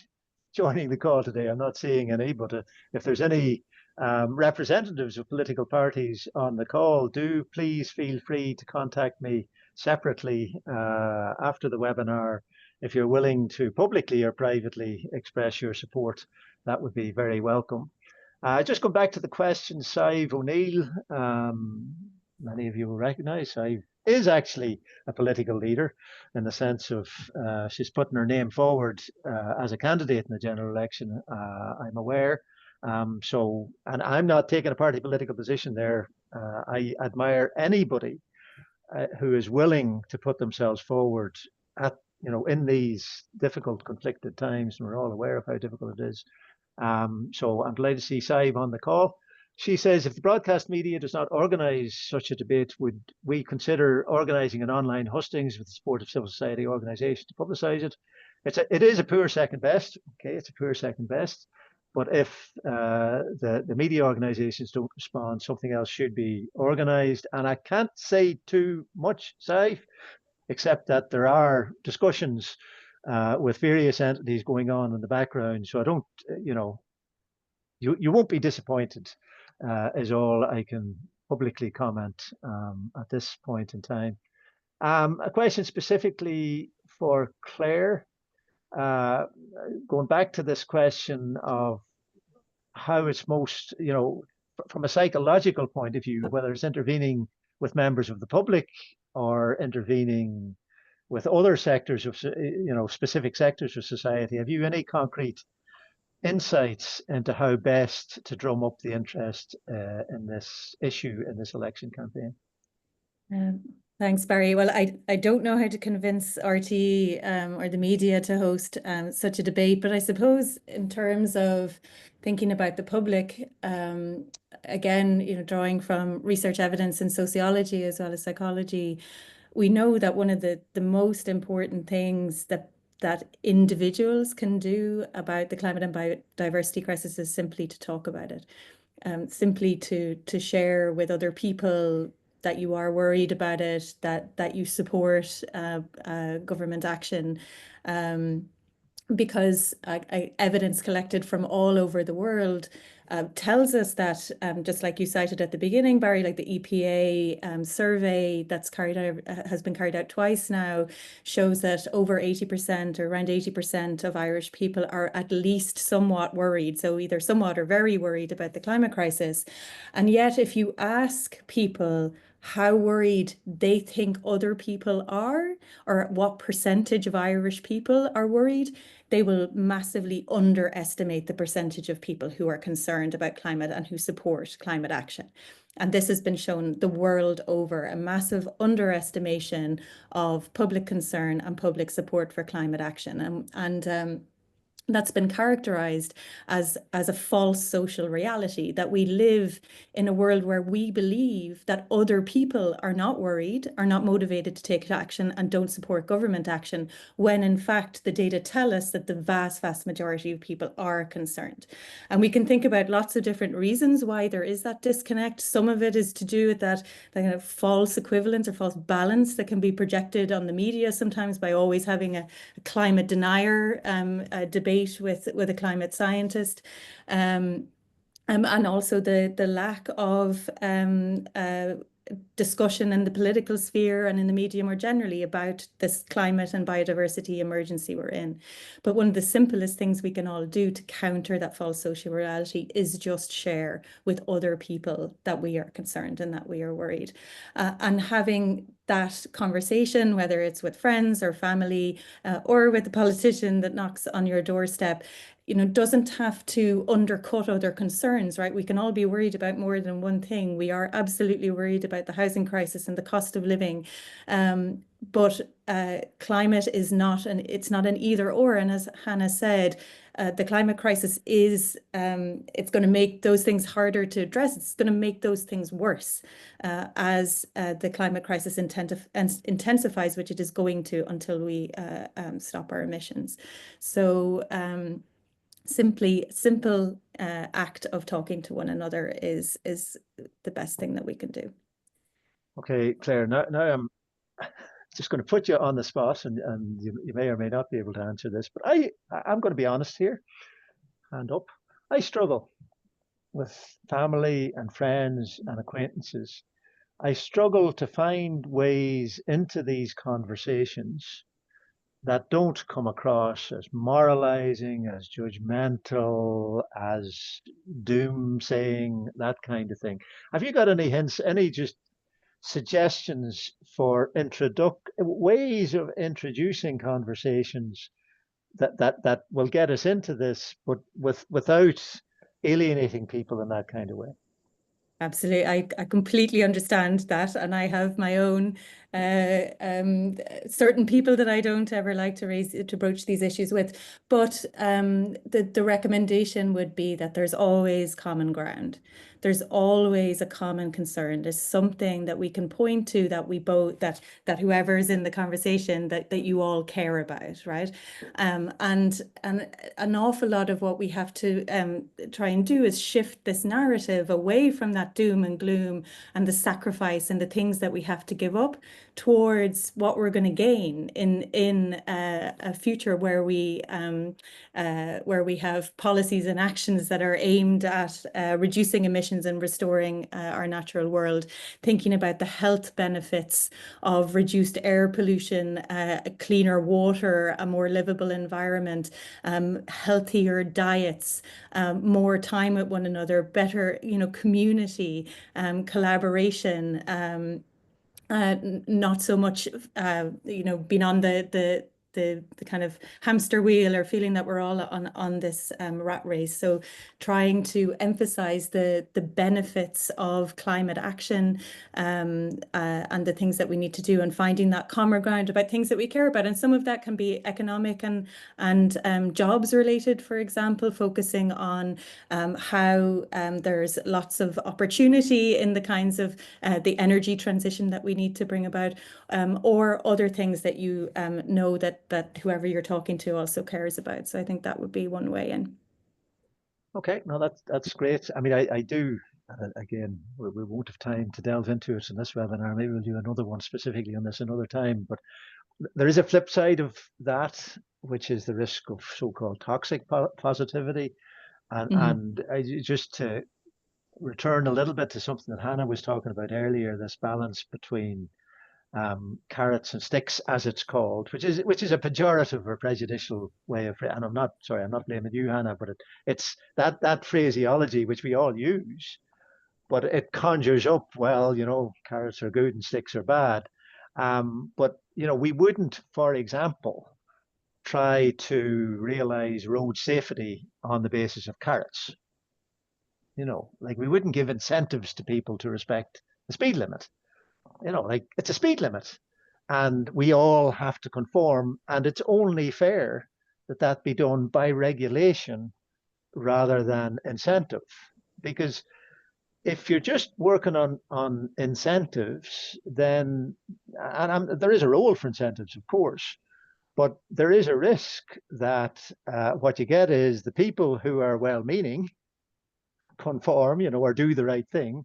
A: joining the call today. I'm not seeing any, but if there's any representatives of political parties on the call, do please feel free to contact me separately after the webinar. If you're willing to publicly or privately express your support, that would be very welcome. Just go back to the question, Sive O'Neill. Many of you will recognize Sive is actually a political leader in the sense of she's putting her name forward as a candidate in the general election, I'm aware. And I'm not taking a party political position there. I admire anybody who is willing to put themselves forward at, you know, in these difficult, conflicted times, and we're all aware of how difficult it is. So I'm delighted to see Sive on the call. She says, if the broadcast media does not organise such a debate, would we consider organising an online hustings with the support of civil society organisations to publicise it? It is a poor second best. Okay, it's a poor second best. But if the media organisations don't respond, something else should be organised. And I can't say too much, Sive, except that there are discussions with various entities going on in the background. So I don't, you know, you won't be disappointed, is all I can publicly comment at this point in time. A question specifically for Claire. Going back to this question of how it's most, you know, from a psychological point of view, whether it's intervening with members of the public or intervening with other sectors of, you know, specific sectors of society. Have you any concrete insights into how best to drum up the interest in this issue in this election campaign?
D: Thanks, Barry. Well, I don't know how to convince RTE or the media to host such a debate, but I suppose in terms of thinking about the public, again, you know, drawing from research evidence in sociology as well as psychology, we know that one of the most important things that individuals can do about the climate and biodiversity crisis is simply to talk about it, simply to share with other people that you are worried about it, that you support government action, because evidence collected from all over the world tells us that, just like you cited at the beginning, Barry, like the EPA survey that's has been carried out twice now, shows that over 80% or around 80% of Irish people are at least somewhat worried. So either somewhat or very worried about the climate crisis. And yet, if you ask people how worried they think other people are, or what percentage of Irish people are worried, they will massively underestimate the percentage of people who are concerned about climate and who support climate action. And this has been shown the world over, a massive underestimation of public concern and public support for climate action. And that's been characterized as a false social reality, that we live in a world where we believe that other people are not worried, are not motivated to take action, and don't support government action, when in fact the data tell us that the vast majority of people are concerned. And we can think about lots of different reasons why there is that disconnect. Some of it is to do with that kind of false equivalence or false balance that can be projected on the media sometimes by always having a climate denier debate with a climate scientist, and also the lack of discussion in the political sphere and in the media more generally about this climate and biodiversity emergency we're in. But one of the simplest things we can all do to counter that false social reality is just share with other people that we are concerned and that we are worried. And having that conversation, whether it's with friends or family or with the politician that knocks on your doorstep, doesn't have to undercut other concerns, right? We can all be worried about more than one thing. We are absolutely worried about the housing crisis and the cost of living. But climate is it's not an either or. And as Hannah said, the climate crisis is, it's going to make those things harder to address. It's going to make those things worse as the climate crisis intensifies, which it is going to until we stop our emissions. So simple act of talking to one another is the best thing that we can do.
A: Okay, Claire, now I'm just going to put you on the spot, and you may or may not be able to answer this, but I'm going to be honest here, hand up. I struggle with family and friends and acquaintances. I struggle to find ways into these conversations that don't come across as moralizing, as judgmental, as doom-saying, that kind of thing. Have you got any hints, any just suggestions for ways of introducing conversations that will get us into this, but without alienating people in that kind of way?
D: Absolutely. I completely understand that. And I have my own certain people that I don't ever like to broach these issues with. But the recommendation would be that there's always common ground. There's always a common concern. There's something that we can point to that we both, that whoever's in the conversation, that you all care about, right? And an awful lot of what we have to try and do is shift this narrative away from that doom and gloom and the sacrifice and the things that we have to give up towards what we're going to gain in a future where we have policies and actions that are aimed at reducing emissions and restoring our natural world, thinking about the health benefits of reduced air pollution, cleaner water, a more livable environment, healthier diets, more time with one another, better, community, collaboration, not so much, being on the kind of hamster wheel or feeling that we're all on this rat race. So trying to emphasize the benefits of climate action and the things that we need to do, and finding that common ground about things that we care about. And some of that can be economic and jobs related, for example, focusing on how there's lots of opportunity in the kinds of the energy transition that we need to bring about, or other things that you know that whoever you're talking to also cares about. So I think that would be one way in.
A: Okay, no, that's great. I mean, I do again, we won't have time to delve into it in this webinar. Maybe we'll do another one specifically on this another time. But there is a flip side of that, which is the risk of so-called toxic positivity. And just to return a little bit to something that Hannah was talking about earlier, this balance between carrots and sticks, as it's called, which is a pejorative or prejudicial way of, and I'm not blaming you, Hannah, but it's that phraseology which we all use, but it conjures up, well, you know, carrots are good and sticks are bad. But you know, we wouldn't, for example, try to realize road safety on the basis of carrots. You know, like we wouldn't give incentives to people to respect the speed limit. You know, like it's a speed limit and we all have to conform, and it's only fair that that be done by regulation rather than incentive. Because if you're just working on incentives, then, and there is a role for incentives, of course, but there is a risk that what you get is the people who are well-meaning conform, you know, or do the right thing,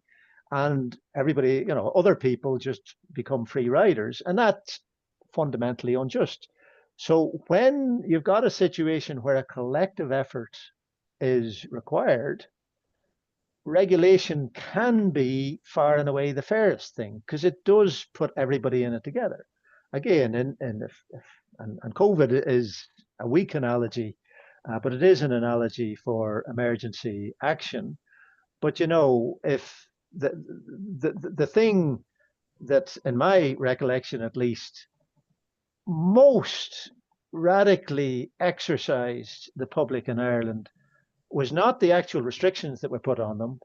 A: and everybody, you know, other people just become free riders, and that's fundamentally unjust. So when you've got a situation where a collective effort is required, regulation can be far and away the fairest thing, because it does put everybody in it together. Again, and COVID is a weak analogy, but it is an analogy for emergency action. But you know, if the thing that, in my recollection at least, most radically exercised the public in Ireland was not the actual restrictions that were put on them,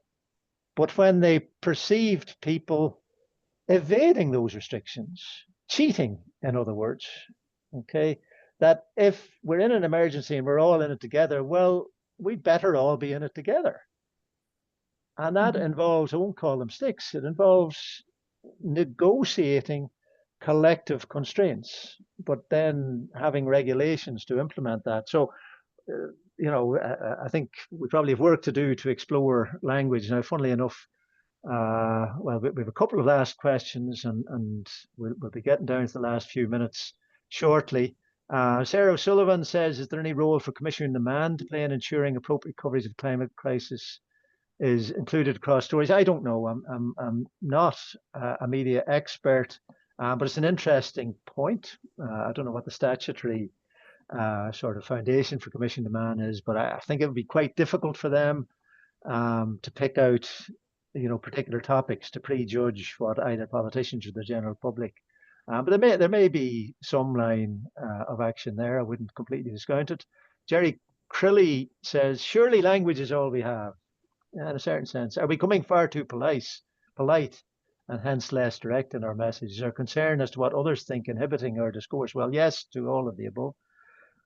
A: but when they perceived people evading those restrictions, cheating, in other words, okay, that if we're in an emergency and we're all in it together, well, we'd better all be in it together. And that involves, I won't call them sticks, it involves negotiating collective constraints, but then having regulations to implement that. So, you know, I think we probably have work to do to explore language. Now, funnily enough, well, we have a couple of last questions, and we'll be getting down to the last few minutes shortly. Sarah O'Sullivan says, is there any role for Commissioner Naman to play in ensuring appropriate coverage of climate crisis is included across stories? I don't know. I'm not a media expert, but it's an interesting point. I don't know what the statutory sort of foundation for Commissioner Naman is, but I think it would be quite difficult for them to pick out, you know, particular topics to prejudge what either politicians or the general public. But there may be some line of action there. I wouldn't completely discount it. Jerry Crilly says, surely language is all we have. In a certain sense, are we becoming far too polite, and hence less direct in our messages? Our concern as to what others think inhibiting our discourse? Well, yes, to all of the above.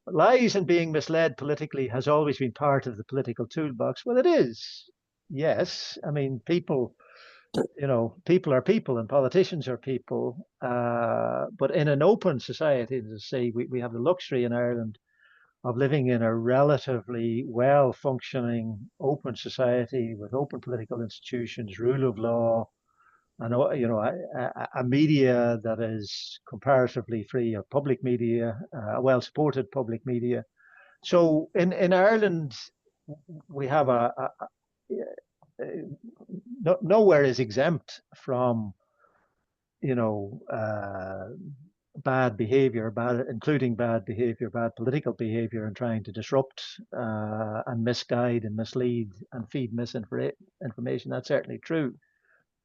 A: Lies and being misled politically has always been part of the political toolbox. Well, it is. Yes, I mean, people, you know, people are people and politicians are people. But in an open society, as I say, we have the luxury in Ireland of living in a relatively well-functioning open society with open political institutions, rule of law, and, you know, a media that is comparatively free, or public media, a well-supported public media. So in Ireland, we have nowhere is exempt from, you know, bad behavior, including bad behavior, bad political behavior, and trying to disrupt and misguide and mislead and feed misinformation. That's certainly true.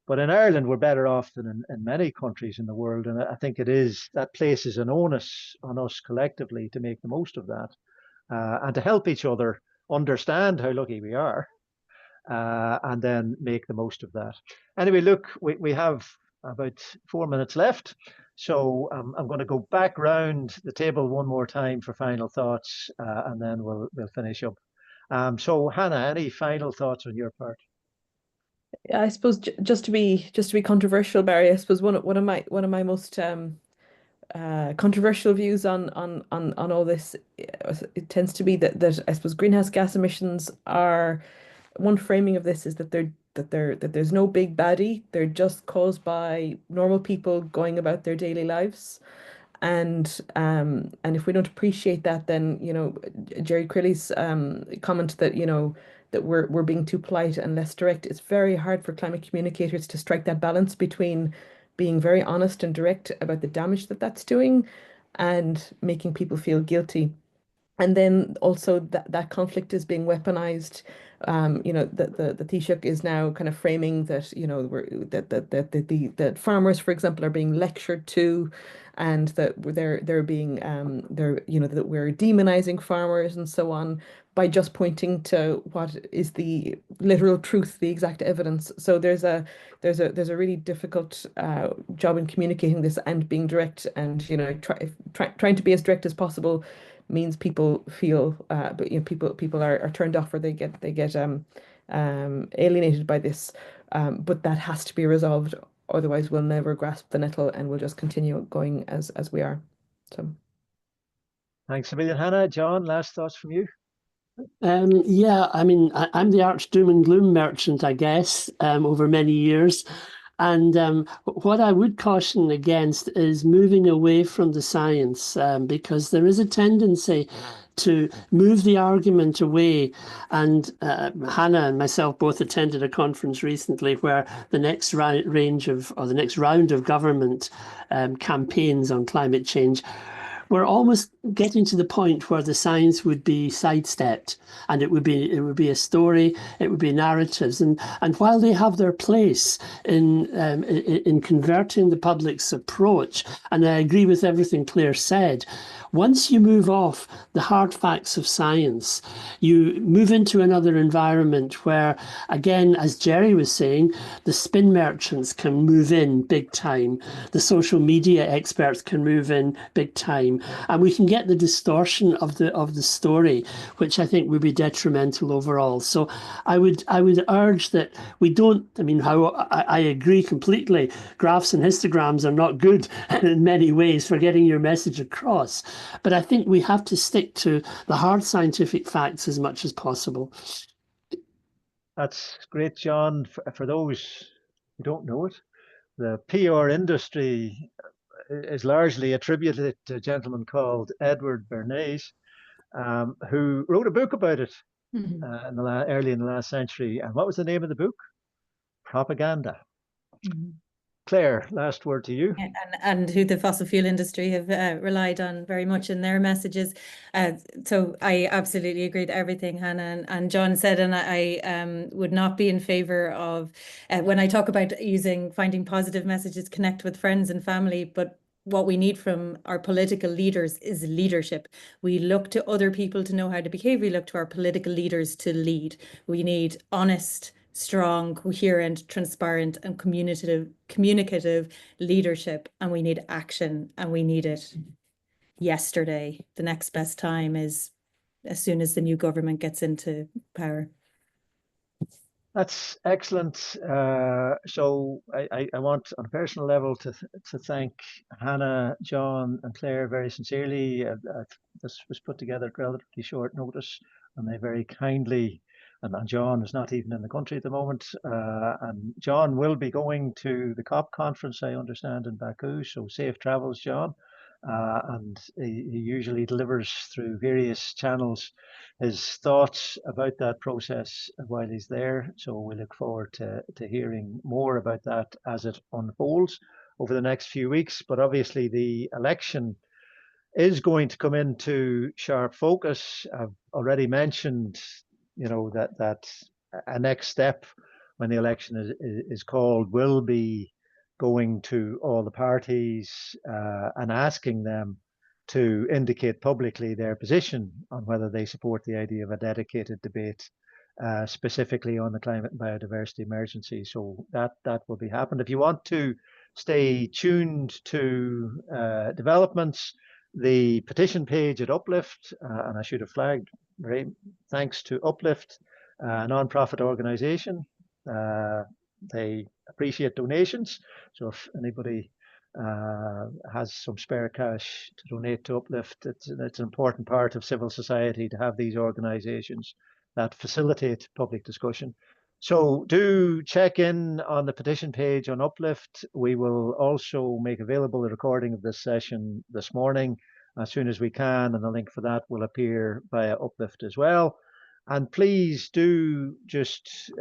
A: But in Ireland, we're better off than in many countries in the world. And I think that places an onus on us collectively to make the most of that and to help each other understand how lucky we are and then make the most of that. Anyway, look, we have about 4 minutes left. So I'm going to go back round the table one more time for final thoughts, and then we'll finish up. So Hannah, any final thoughts on your part?
B: I suppose just to be controversial, Barry, I suppose one of my most controversial views on all this, it tends to be that I suppose greenhouse gas emissions are, one framing of this is that that there's no big baddie. They're just caused by normal people going about their daily lives. And if we don't appreciate that, then Jerry Crilly's comment that that we're being too polite and less direct. It's very hard for climate communicators to strike that balance between being very honest and direct about the damage that that's doing and making people feel guilty. And then also that conflict is being weaponized. The Taoiseach is now kind of framing that, that farmers, for example, are being lectured to, and that they're being that we're demonizing farmers and so on by just pointing to what is the literal truth, the exact evidence. So there's a really difficult job in communicating this and being direct, and trying to be as direct as possible means people feel but people are turned off, or they get alienated by this, but that has to be resolved, otherwise we'll never grasp the nettle and we'll just continue going as we are. So
A: thanks a million, Hannah. John, last thoughts from you?
C: Yeah, I mean, I'm the arch doom and gloom merchant, I guess, over many years. And what I would caution against is moving away from the science, because there is a tendency to move the argument away. And Hannah and myself both attended a conference recently where the next round of government campaigns on climate change, we're almost getting to the point where the science would be sidestepped, and it would be a story, it would be narratives, and while they have their place in converting the public's approach, and I agree with everything Claire said, once you move off the hard facts of science, you move into another environment where, again, as Jerry was saying, the spin merchants can move in big time, the social media experts can move in big time, and we can get the distortion of the story, which I think would be detrimental overall. So I would urge that we don't. I mean, I agree completely. Graphs and histograms are not good in many ways for getting your message across. But I think we have to stick to the hard scientific facts as much as possible.
A: That's great, John. For those who don't know it, the PR industry is largely attributed to a gentleman called Edward Bernays, who wrote a book about it early in the last century. And what was the name of the book? Propaganda. Claire, last word to you.
D: And who the fossil fuel industry have relied on very much in their messages. So I absolutely agree with everything Hannah and John said, and I would not be in favor of, when I talk about finding positive messages, connect with friends and family, but what we need from our political leaders is leadership. We look to other people to know how to behave. We look to our political leaders to lead. We need honest, strong, coherent, transparent, and communicative leadership, and we need action, and we need it yesterday. The next best time is as soon as the new government gets into power.
A: That's excellent. So I want, on a personal level, to thank Hannah, John, and Claire very sincerely. This was put together at relatively short notice, and they very kindly. And John is not even in the country at the moment. And John will be going to the COP conference, I understand, in Baku. So safe travels, John. And he usually delivers through various channels his thoughts about that process while he's there. So we look forward to hearing more about that as it unfolds over the next few weeks. But obviously the election is going to come into sharp focus. I've already mentioned that a next step when the election is called will be going to all the parties and asking them to indicate publicly their position on whether they support the idea of a dedicated debate specifically on the climate and biodiversity emergency. So that will be happening. If you want to stay tuned to developments, the petition page at Uplift, and I should have flagged, thanks to Uplift, a non-profit organization. They appreciate donations. So if anybody has some spare cash to donate to Uplift, it's an important part of civil society to have these organizations that facilitate public discussion. So do check in on the petition page on Uplift. We will also make available the recording of this session this morning as soon as we can, and the link for that will appear via Uplift as well. And please do just,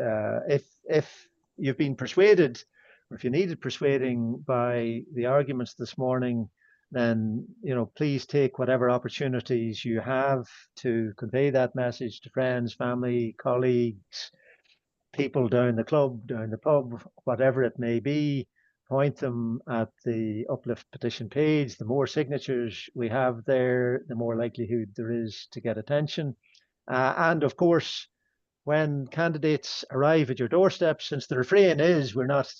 A: if you've been persuaded, or if you needed persuading by the arguments this morning, then please take whatever opportunities you have to convey that message to friends, family, colleagues, people down the club, down the pub, whatever it may be. Point them at the Uplift petition page. The more signatures we have there, the more likelihood there is to get attention. And of course, when candidates arrive at your doorstep, since the refrain is, we're not,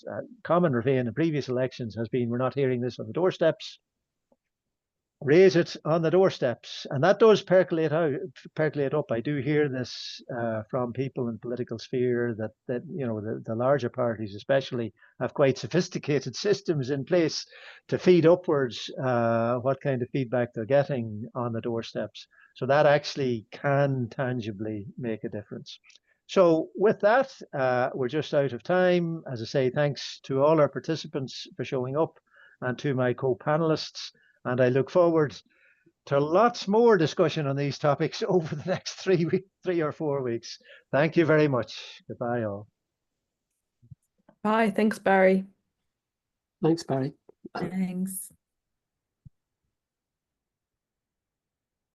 A: common refrain in previous elections has been, we're not hearing this on the doorsteps, raise it on the doorsteps. And that does percolate up. I do hear this from people in the political sphere that the larger parties especially have quite sophisticated systems in place to feed upwards what kind of feedback they're getting on the doorsteps. So that actually can tangibly make a difference. So with that, we're just out of time. As I say, thanks to all our participants for showing up and to my co-panelists. And I look forward to lots more discussion on these topics over the next 3 or 4 weeks. Thank you very much. Goodbye all.
B: Bye. Thanks, Barry.
C: Thanks, Barry.
D: Thanks.